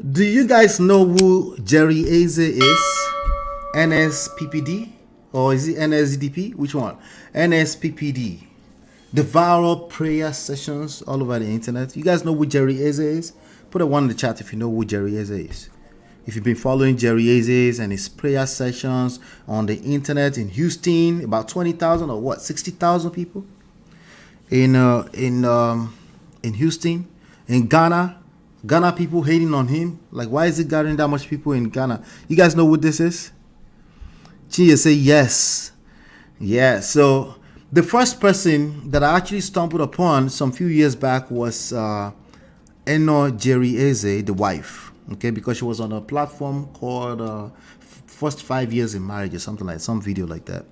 Do you guys know who Jerry Eze is? NSPPD? Or is it NSDP? Which one? NSPPD. The viral prayer sessions all over the internet. You guys know who Jerry Eze is? Put a one in the chat if you know who Jerry Eze is. If you've been following Jerry Eze and his prayer sessions on the internet in Houston, about 20,000 or what, 60,000 people in Houston, in Ghana. Ghana people hating on him. Like, why is it gathering that much people in Ghana? You guys know what this is? Chia say yes. Yeah. So the first person that I actually stumbled upon some few years back was Eno Jerry Eze, the wife. Okay, because she was on a platform called First 5 Years in Marriage or something like some video like that.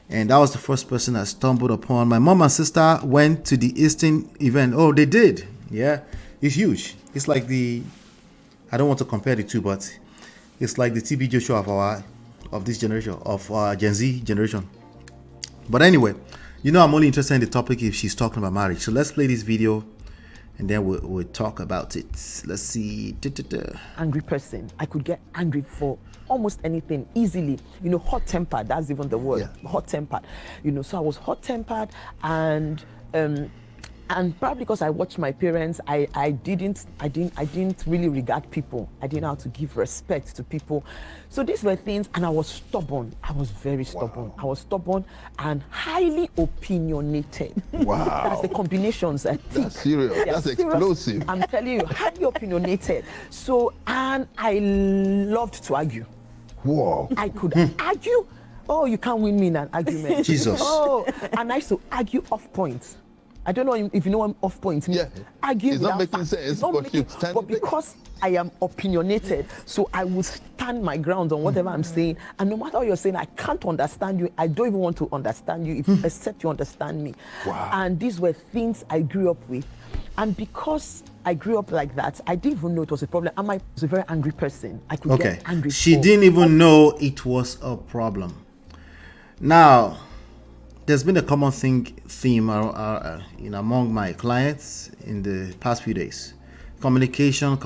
And that was the first person I stumbled upon. My mom and sister went to the Eastern event. Oh, they did. Yeah. It's huge. It's like I don't want to compare the two, but it's like the TB show of this generation, of Gen Z generation. But anyway, I'm only interested in the topic if she's talking about marriage. So let's play this video and then we'll talk about it. Let's see. Angry person. I could get angry for almost anything easily. Hot-tempered. That's even the word. Yeah. Hot-tempered. So I was hot-tempered and probably because I watched my parents, I didn't really regard people. I didn't know how to give respect to people. So these were things, and I was stubborn. I was very stubborn. Wow. I was stubborn and highly opinionated. Wow. That's the combinations. That's serious. That's explosive. I'm telling you, highly opinionated. So, and I loved to argue. Whoa. I could argue. Oh, you can't win me in an argument. Jesus. Oh, and I used to argue off points. I don't know if you know what off points mean. Yeah. Argue it's not making sense, but because I am opinionated, so I will stand my ground on whatever I'm saying. And no matter what you're saying, I can't understand you. I don't even want to understand you except you understand me. Wow. And these were things I grew up with. And because I grew up like that, I didn't even know it was a problem. I was a very angry person. I could get angry. She didn't even know it was a problem. Now, there's been a common theme among my clients in the past few days. Communication.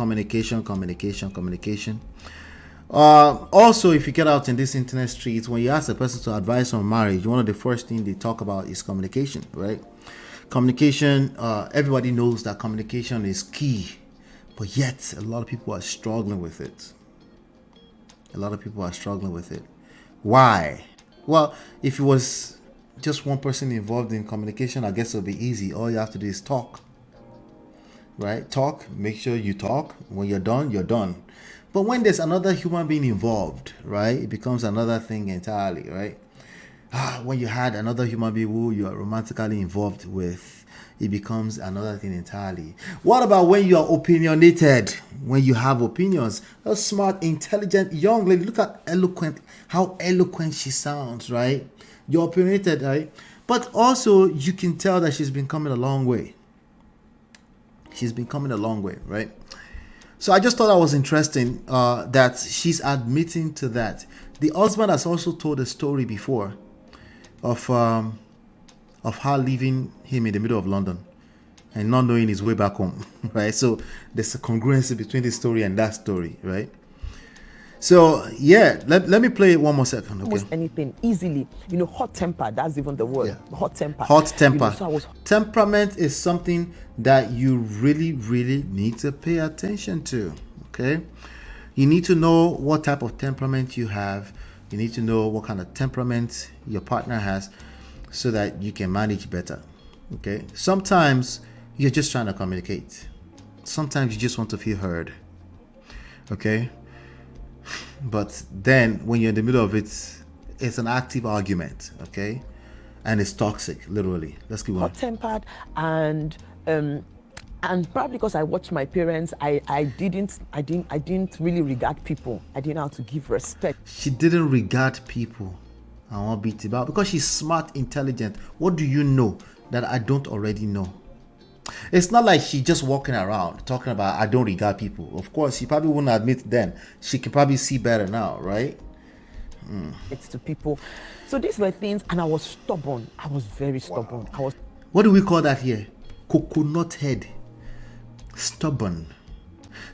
Also, if you get out in this internet streets, when you ask a person to advise on marriage, one of the first things they talk about is communication, right? Communication, everybody knows that communication is key, but yet a lot of people are struggling with it. Why? Well, if it was just one person involved in communication, I guess it'll be easy. All you have to do is talk, right? Talk, make sure you talk. When you're done, you're done. But when there's another human being involved, right, it becomes another thing entirely, right? When you had another human being who you are romantically involved with, it becomes another thing entirely. What about when you are opinionated, when you have opinions? A smart, intelligent young lady, look at how eloquent she sounds, right? You're opinionated, right? But also, you can tell that she's been coming a long way. Right? So I just thought that was interesting that she's admitting to that. The husband has also told a story before of her leaving him in the middle of London and not knowing his way back home, right? So there's a congruency between this story and that story, right? So yeah, let me play it one more second. Okay. Almost anything easily. Hot-tempered. That's even the word. Yeah. Hot-tempered. Hot-tempered. Temperament is something that you really, really need to pay attention to. Okay, you need to know what type of temperament you have. You need to know what kind of temperament your partner has, so that you can manage better. Okay. Sometimes you're just trying to communicate. Sometimes you just want to feel heard. Okay. But then when you're in the middle of it, it's an active argument, okay? And it's toxic, literally. Let's keep on. Hot-tempered and probably because I watched my parents, I didn't really regard people. I didn't know how to give respect. She didn't regard people. I won't beat about because she's smart, intelligent. What do you know that I don't already know? It's not like she's just walking around talking about I don't regard people. Of course, she probably wouldn't admit then. She can probably see better now, right? It's to people. So these were things, and I was stubborn. I was very stubborn. Wow. What do we call that here? Coconut head. Stubborn.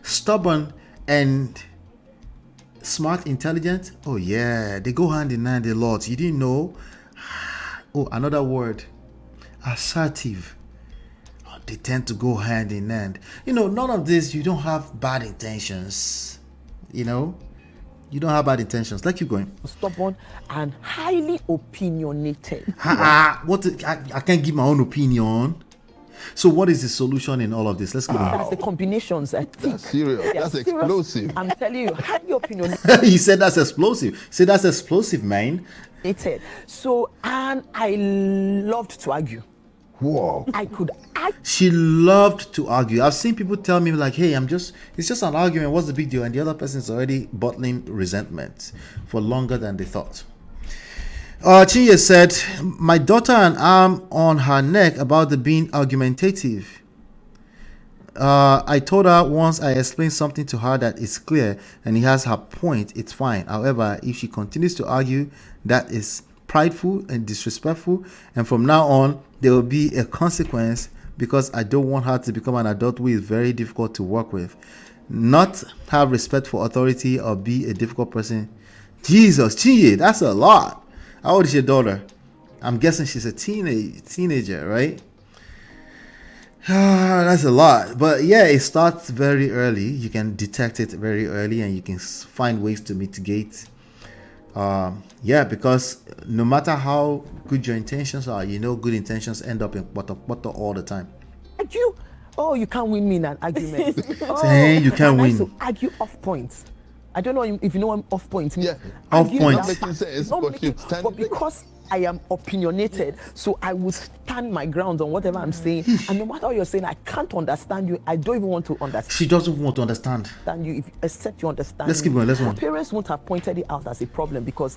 Stubborn and smart, intelligent. Oh yeah, they go hand in hand a lot. You didn't know? Oh, another word. Assertive. Oh, they tend to go hand in hand. None of this, you don't have bad intentions. You don't have bad intentions. Let's keep going. Stubborn and highly opinionated. I can't give my own opinion. So what is the solution in all of this? Let's go on. That's the combinations. That's serious. That's explosive. I'm telling you, highly opinionated. He said that's explosive. Say that's explosive, man. So, and I loved to argue. Whoa. I could argue. She loved to argue. I've seen people tell me like, hey, it's just an argument. What's the big deal? And the other person is already bottling resentment for longer than they thought. Chinye said, my daughter and I'm on her neck about the being argumentative. I told her once I explained something to her that is clear and he has her point, it's fine. However, if she continues to argue, that is prideful and disrespectful, and from now on there will be a consequence because I don't want her to become an adult who is very difficult to work with, not have respect for authority, or be a difficult person. Jesus, Chinye, that's a lot. How old is your daughter? I'm guessing she's a teenager, right? That's a lot. But yeah, it starts very early. You can detect it very early and you can find ways to mitigate. Because no matter how good your intentions are, good intentions end up in butter all the time. Argue? Oh, you can't win me in an argument. You can't win. To argue off points. I don't know if you know what off points means. Yeah. Off points. Not making sense, but because I am opinionated, so I will stand my ground on whatever I'm saying. And no matter what you're saying, I can't understand you. I don't even want to understand. She doesn't want to understand you, except you understand. Let's keep going. Let's go. Parents won't have pointed it out as a problem because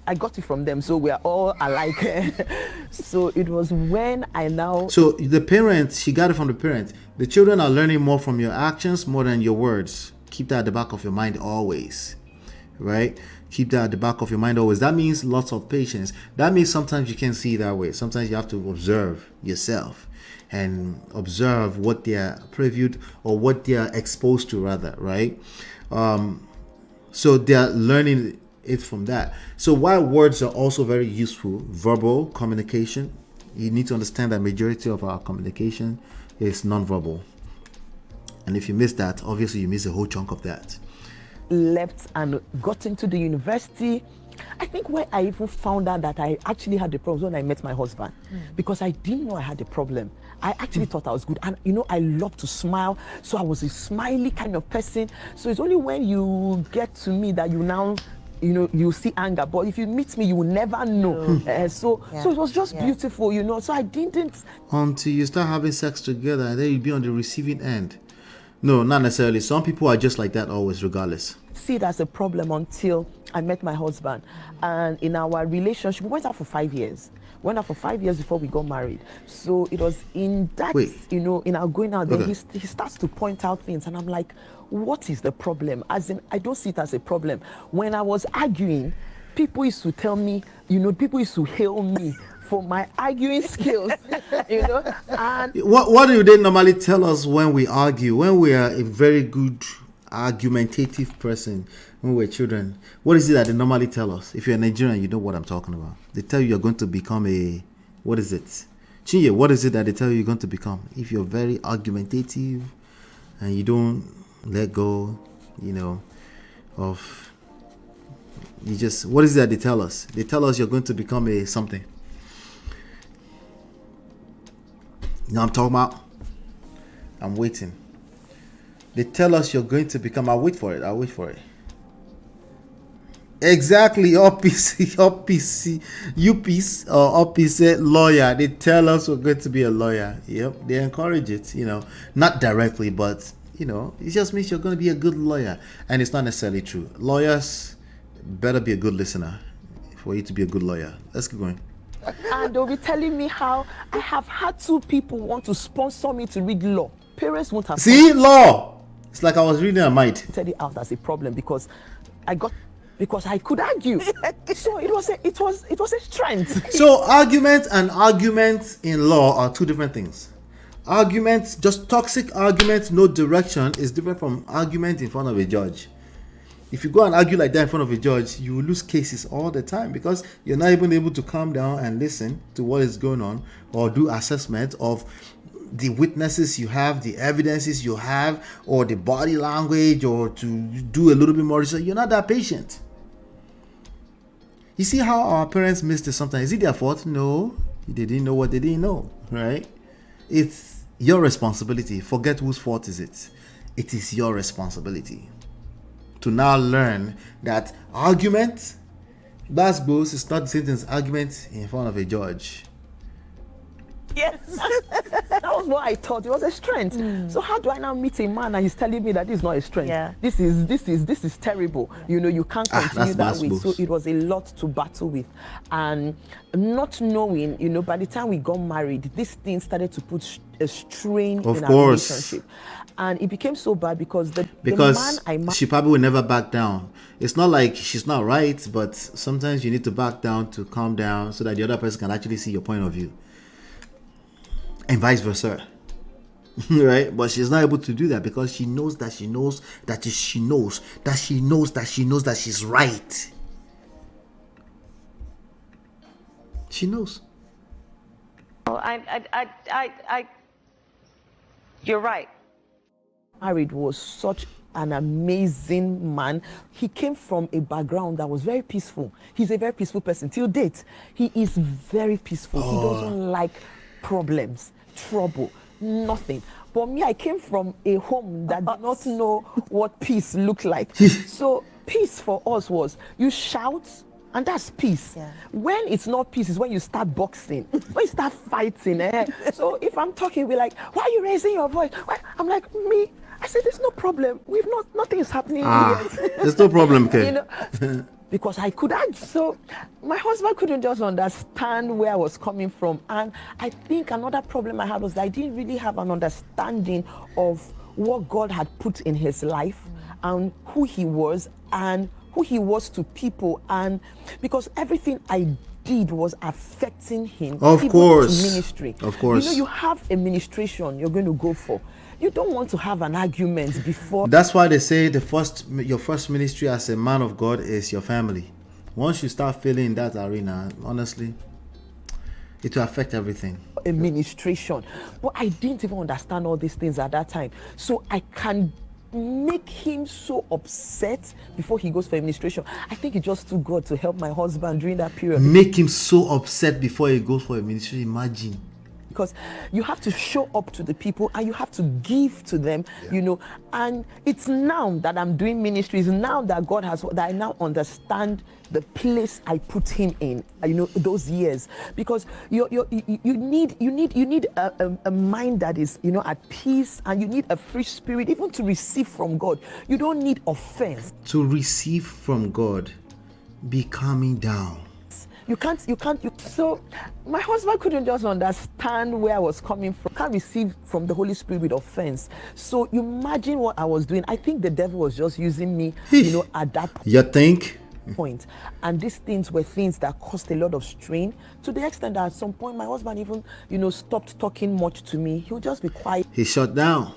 I got it from them, so we are all alike. So it was when I now. So the parents, she got it from the parents. The children are learning more from your actions more than your words. Keep that at the back of your mind always, right? Keep that at the back of your mind always. That means lots of patience. That means sometimes you can't see that way. Sometimes you have to observe yourself and observe what they are previewed or what they are exposed to, rather, right? So they are learning it from that. So while words are also very useful, verbal communication, you need to understand that majority of our communication is non-verbal. And if you miss that, obviously you miss a whole chunk of that. Left and got into the university. I think where I even found out that I actually had the problem when I met my husband, because I didn't know I had a problem. I actually thought I was good, and I love to smile, so I was a smiley kind of person. So it's only when you get to me that you now you see anger, but if you meet me you will never know. So it was just beautiful, so I didn't until you start having sex together, and then you'll be on the receiving end. No, not necessarily. Some people are just like that always, regardless. See it as a problem until I met my husband. And in our relationship, we went out for 5 years. We went out for 5 years before we got married. So it was in that, in our going out, then he starts to point out things. And I'm like, what is the problem? As in, I don't see it as a problem. When I was arguing, people used to tell me, people used to hail me for my arguing skills, And what do they normally tell us when we argue? When we are a very good argumentative person, when we're children, what is it that they normally tell us? If you're a Nigerian, you know what I'm talking about. They tell you you're going to become what is it? Chinye, what is it that they tell you you're going to become? If you're very argumentative and you don't let go, what is it that they tell us? They tell us you're going to become a something. You know what I'm talking about? I'm waiting. They tell us you're going to become. I'll wait for it. Exactly. UPC lawyer. They tell us we're going to be a lawyer. Yep. They encourage it, not directly, but, it just means you're going to be a good lawyer. And it's not necessarily true. Lawyers better be a good listener for you to be a good lawyer. Let's keep going. And they'll be telling me how I have had 2 people want to sponsor me to read law. Parents won't have. See, law. It's like I was reading a mind. Tell it out as a problem because I could argue. So it was a strength. So argument and argument in law are 2 different things. Arguments, just toxic arguments, no direction, is different from argument in front of a judge. If you go and argue like that in front of a judge, you will lose cases all the time because you're not even able to calm down and listen to what is going on or do assessment of the witnesses you have, the evidences you have, or the body language, or to do a little bit more research. You're not that patient. You see how our parents missed it sometimes. Is it their fault? No. They didn't know what they didn't know, right? It's your responsibility. Forget whose fault is it. It is your responsibility to now learn that argument, that's both, is not the same thing as argument in front of a judge. Yes, that was what I thought. It was a strength. So how do I now meet a man and he's telling me that this is not a strength? Yeah. This is terrible. You know, you can't continue that way. So it was a lot to battle with, and not knowing. You know, by the time we got married, this thing started to put a strain in our relationship, and it became so bad because the man I married, she probably will never back down. It's not like she's not right, but sometimes you need to back down to calm down so that the other person can actually see your point of view. And vice versa. Right? But she's not able to do that because she knows that she knows that she knows that she knows that she knows that she's right. She knows. Oh, you're right. Married was such an amazing man. He came from a background that was very peaceful. He's a very peaceful person till date. He is very peaceful. He doesn't like problems, trouble, nothing. But me, I came from a home that did not know what peace looked like. So peace for us was you shout, and that's peace. Yeah. When it's not peace is when you start boxing, when you start fighting. So if I'm talking, we're like, why are you raising your voice? Why? I'm like, me. I said, there's no problem. Nothing is happening yet. There's no problem, okay? You know, because I could act. So my husband couldn't just understand where I was coming from. And I think another problem I had was that I didn't really have an understanding of what God had put in his life and who he was to people. And because everything I did was affecting him. Of course. Ministry. Of course. You know, you have a ministration you're going to go for. You don't want to have an argument before. That's why they say your first ministry as a man of God is your family. Once you start feeling in that arena, honestly, it will affect everything. A ministration. But I didn't even understand all these things at that time. So I can make him so upset before he goes for administration. I think it just took God to help my husband during that period. Make him so upset before he goes for administration. Imagine. Because you have to show up to the people and you have to give to them, you know. And it's now that I'm doing ministries, now that God has, that I now understand the place I put him in, you know, those years. Because you need a mind that is, you know, at peace, and you need a free spirit, even to receive from God. You don't need offense. To receive from God, be calming down. You can't. So my husband couldn't just understand where I was coming from. Can't receive from the Holy Spirit with offense. So imagine what I was doing. I think the devil was just using me, you know, at that You think? point. And these things were things that caused a lot of strain, to the extent that at some point my husband even, you know, stopped talking much to me. He would just be quiet. He shut down.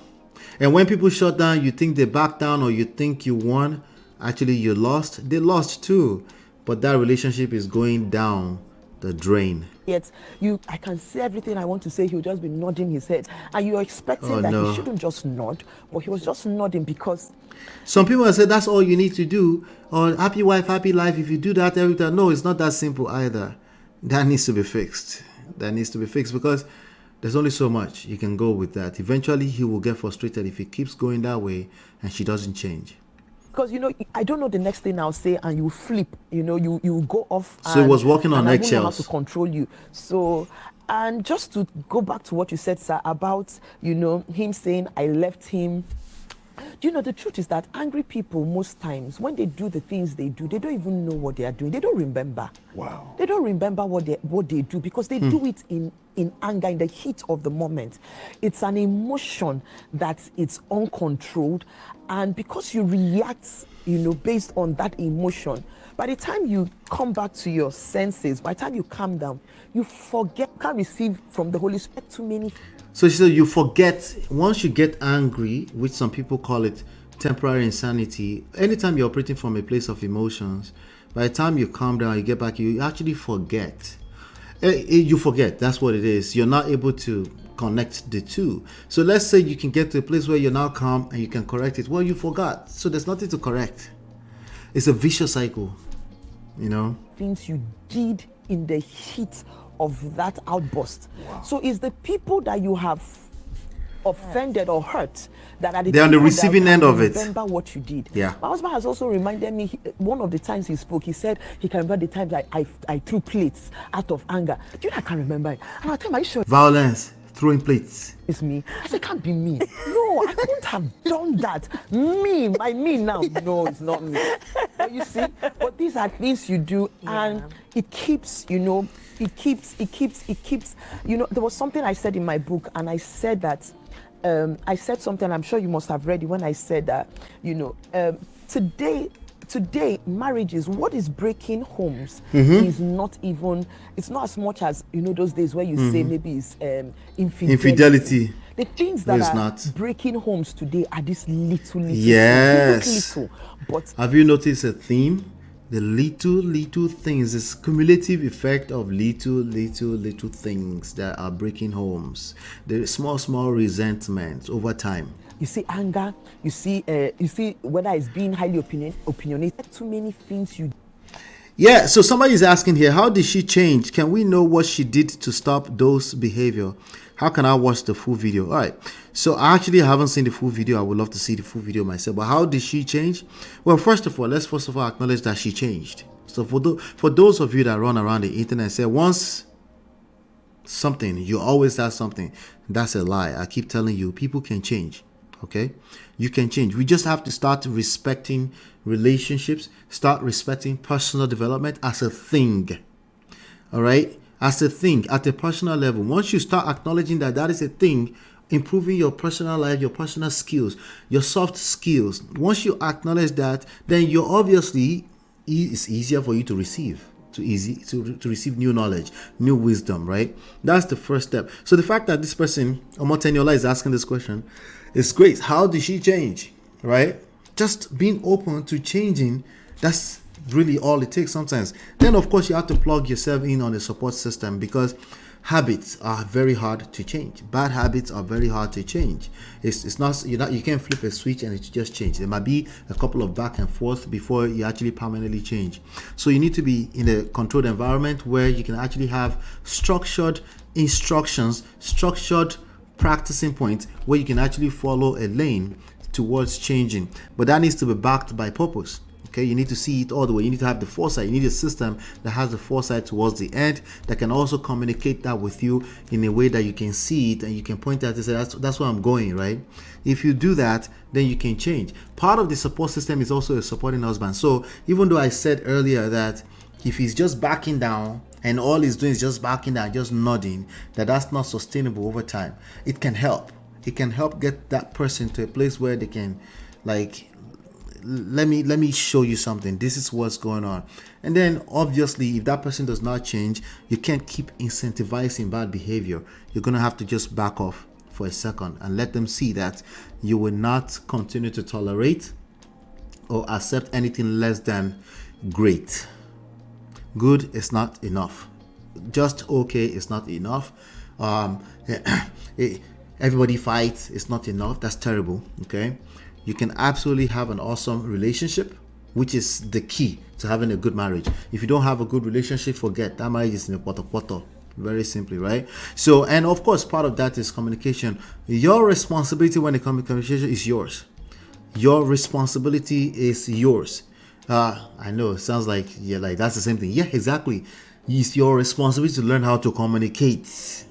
And when people shut down, you think they back down or you think you won. Actually, you lost. They lost too. But that relationship is going down the drain. Yet I can say everything I want to say. He'll just be nodding his head, and you're expecting that he shouldn't just nod, but he was just nodding because. Some people have said that's all you need to do, or happy wife, happy life. If you do that every time, no, it's not that simple either. That needs to be fixed. That needs to be fixed because there's only so much you can go with that. Eventually, he will get frustrated if he keeps going that way and she doesn't change. Because, you know, I don't know the next thing I'll say, and you flip, you know, you go off. So it was walking on eggshells. I don't know how to control you. So, and just to go back to what you said, sir, about, you know, him saying I left him. Do you know, the truth is that angry people, most times, when they do the things they do, they don't even know what they are doing. They don't remember. Wow. They don't remember what they do because they do it in in anger in the heat of the moment. It's an emotion that it's uncontrolled, and because you react, based on that emotion, by the time you come back to your senses, by the time you calm down, you forget, can't receive from the Holy Spirit too many. So you forget once you get angry, which some people call it temporary insanity. Anytime you're operating from a place of emotions, by the time you calm down, you get back, you actually forget. You forget. That's what it is. You're not able to connect the two. So let's say you can get to a place where you're now calm and you can correct it. Well, you forgot. So there's nothing to correct. It's a vicious cycle, Things you did in the heat of that outburst. Wow. So it's the people that you have offended or hurt that are they're on the receiving end of it. Remember what you did. Yeah. My husband has also reminded me, one of the times he spoke, he said he can remember the times I threw plates out of anger. Do you know, I can't remember it. And I tell him, are you sure? Violence, throwing plates. It's me. I said, it can't be me. No, I couldn't have done that. Me now. No, it's not me. But you see, but these are things you do, and it keeps, it keeps, there was something I said in my book, and I said that, I said something, I'm sure you must have read it, when I said that, today marriages, what is breaking homes is not even, it's not as much as those days where you say maybe it's infidelity. The things that are not breaking homes today are these little little. But have you noticed a theme? The little things, this cumulative effect of little things that are breaking homes. The small resentments over time. You see anger, you see whether it's being highly opinionated, too many things you. Yeah, so somebody is asking here, how did she change? Can we know what she did to stop those behavior? How can I watch the full video? All right, so I actually haven't seen the full video. I would love to see the full video myself. But how did she change? Well, let's first of all acknowledge that she changed. So for those of you that run around the internet and say, once something, you always have something, that's a lie. I keep telling you, people can change. Okay, you can change. We just have to start respecting relationships, start respecting personal development as a thing. All right, as a thing at a personal level. Once you start acknowledging that is a thing, improving your personal life, your personal skills, your soft skills, once you acknowledge that, then you're obviously, it's easier for you to receive. To receive new knowledge, new wisdom, right? That's the first step. So the fact that this person, Omoteniola, is asking this question, it's great. How did she change, right? Just being open to changing, that's really all it takes sometimes. Then, of course, you have to plug yourself in on a support system, because habits are very hard to change. Bad habits are very hard to change. It's not, you can't flip a switch and it just change. There might be a couple of back and forth before you actually permanently change. So you need to be in a controlled environment where you can actually have structured instructions, structured practicing points where you can actually follow a lane towards changing. But that needs to be backed by purpose. Okay, you need to see it all the way. You need to have the foresight. You need a system that has the foresight towards the end, that can also communicate that with you in a way that you can see it and you can point at it and say, that's where I'm going, right? If you do that, then you can change. Part of the support system is also a supporting husband. So even though I said earlier that if he's just backing down and all he's doing is just backing down, just nodding, that's not sustainable over time, it can help. It can help get that person to a place where they can, like, let me show you something. This is what's going on. And then obviously, if that person does not change, you can't keep incentivizing bad behavior. You're going to have to just back off for a second and let them see that you will not continue to tolerate or accept anything less than great. Good is not enough. Just okay is not enough. Everybody fights is not enough. That's terrible. Okay. You can absolutely have an awesome relationship, which is the key to having a good marriage. If you don't have a good relationship, forget that marriage is in a poto. Very simply, right? So, and of course, part of that is communication. Your responsibility when it comes to communication is yours. Your responsibility is yours. I know it sounds like that's the same thing. Yeah, exactly. It's your responsibility to learn how to communicate.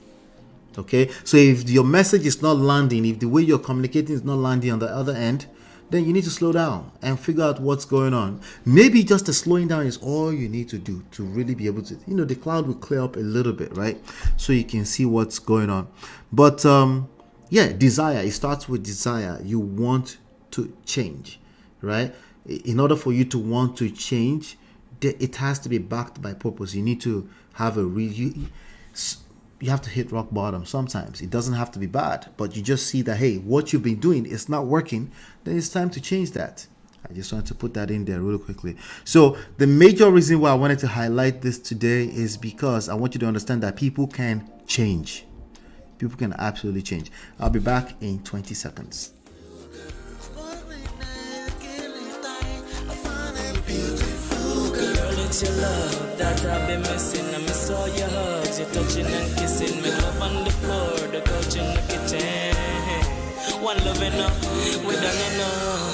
Okay, so if your message is not landing, if the way you're communicating is not landing on the other end, then you need to slow down and figure out what's going on. Maybe just the slowing down is all you need to do to really be able to, the cloud will clear up a little bit, right? So you can see what's going on. But desire, it starts with desire. You want to change, right? In order for you to want to change, it has to be backed by purpose. You need to have you have to hit rock bottom sometimes. It doesn't have to be bad, but you just see that, hey, what you've been doing is not working, then it's time to change that. I just wanted to put that in there really quickly. So the major reason why I wanted to highlight this today is because I want you to understand that people can change. People can absolutely change. I'll be back in 20 seconds. It's your love that I've been missing. I miss all your hugs, your touching and kissing. Me love on the floor, the couch in the kitchen. One love enough, we done enough.